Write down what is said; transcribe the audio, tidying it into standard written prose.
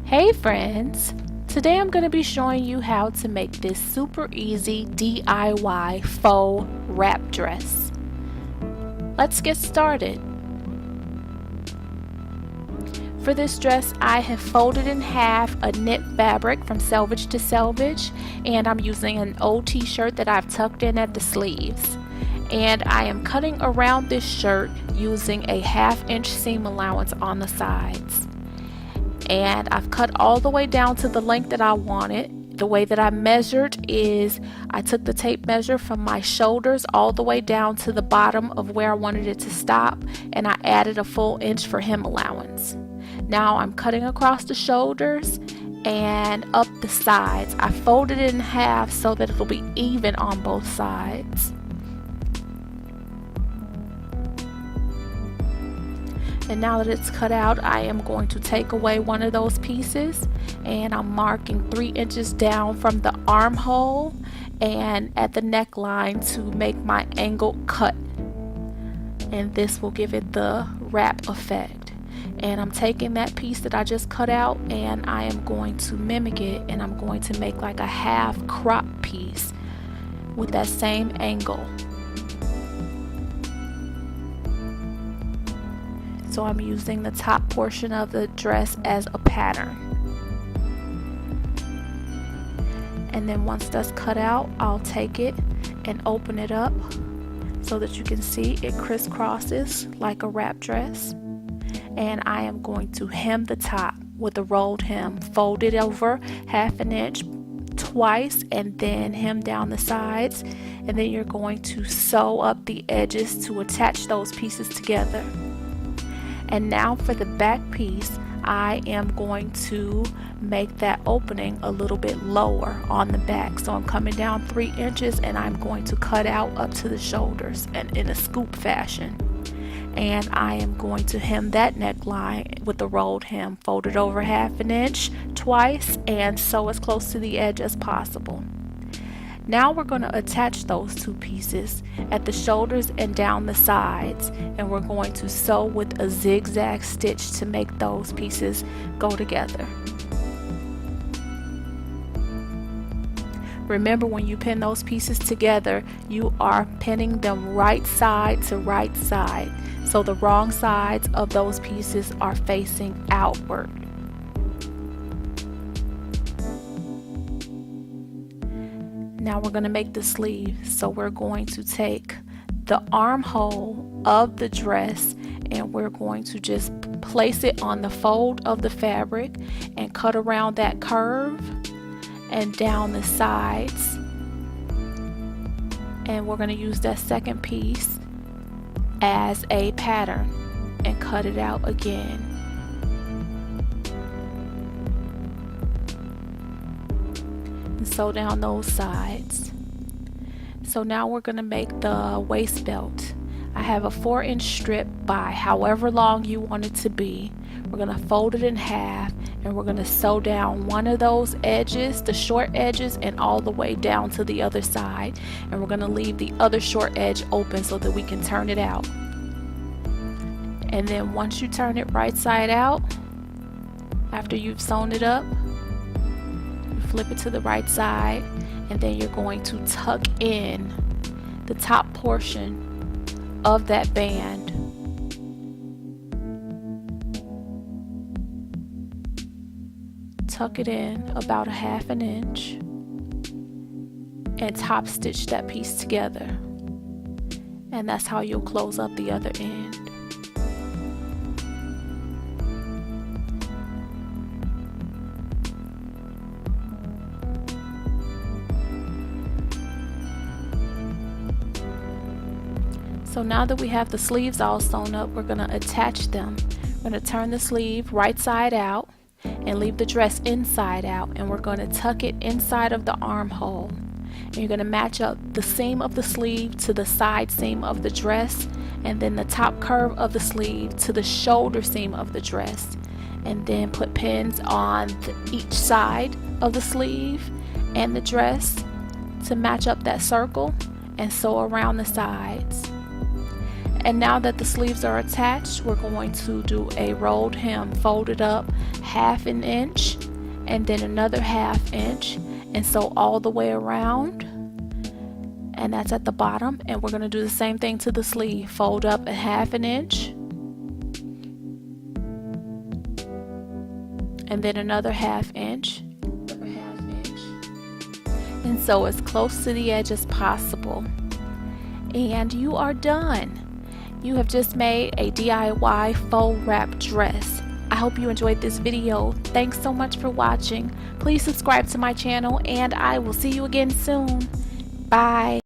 Hey friends! Today I'm going to be showing you how to make this super easy DIY faux wrap dress. Let's get started. For this dress I have folded in half a knit fabric from selvage to selvage, and I'm using an old t-shirt that I've tucked in at the sleeves. And I am cutting around this shirt using a 1/2 inch seam allowance on the sides. And I've cut all the way down to the length that I wanted. The way that I measured is I took the tape measure from my shoulders all the way down to the bottom of where I wanted it to stop, and I added a full inch for hem allowance. Now I'm cutting across the shoulders and up the sides. I folded it in half so that it'll be even on both sides. And now that it's cut out, I am going to take away one of those pieces, and I'm marking 3 inches down from the armhole and at the neckline to make my angled cut, and this will give it the wrap effect. And I'm taking that piece that I just cut out and I am going to mimic it, and I'm going to make like a half crop piece with that same angle. So I'm using the top portion of the dress as a pattern. And then once that's cut out, I'll take it and open it up so that you can see it crisscrosses like a wrap dress. And I am going to hem the top with a rolled hem, fold it over 1/2 inch twice, and then hem down the sides. And then you're going to sew up the edges to attach those pieces together. And now for the back piece, I am going to make that opening a little bit lower on the back. So I'm coming down 3 inches and I'm going to cut out up to the shoulders and in a scoop fashion. And I am going to hem that neckline with the rolled hem, fold it over 1/2 inch twice, and sew as close to the edge as possible. Now we're going to attach those two pieces at the shoulders and down the sides, and we're going to sew with a zigzag stitch to make those pieces go together. Remember, when you pin those pieces together, you are pinning them right side to right side, so the wrong sides of those pieces are facing outward. Now we're going to make the sleeve, so we're going to take the armhole of the dress and we're going to just place it on the fold of the fabric and cut around that curve and down the sides. And we're going to use that second piece as a pattern and cut it out again. Sew down those sides. So now we're going to make the waist belt. I have a 4 inch strip by however long you want it to be. We're going to fold it in half and we're going to sew down one of those edges, the short edges, and all the way down to the other side, and we're going to leave the other short edge open so that we can turn it out. And then once you turn it right side out, after you've sewn it up, flip it to the right side, and then you're going to tuck in the top portion of that band. Tuck it in about 1/2 inch and top stitch that piece together, and that's how you'll close up the other end. So now that we have the sleeves all sewn up, we're going to attach them. We're going to turn the sleeve right side out and leave the dress inside out, and we're going to tuck it inside of the armhole. And you're going to match up the seam of the sleeve to the side seam of the dress, and then the top curve of the sleeve to the shoulder seam of the dress. And then put pins on each side of the sleeve and the dress to match up that circle, and sew around the sides. And now that the sleeves are attached, we're going to do a rolled hem, fold it up 1/2 inch and then another 1/2 inch, and sew all the way around, and that's at the bottom. And we're going to do the same thing to the sleeve. Fold up 1/2 inch, and then another 1/2 inch, and sew as close to the edge as possible, and you are done. You have just made a DIY faux wrap dress. I hope you enjoyed this video. Thanks so much for watching. Please subscribe to my channel, and I will see you again soon. Bye.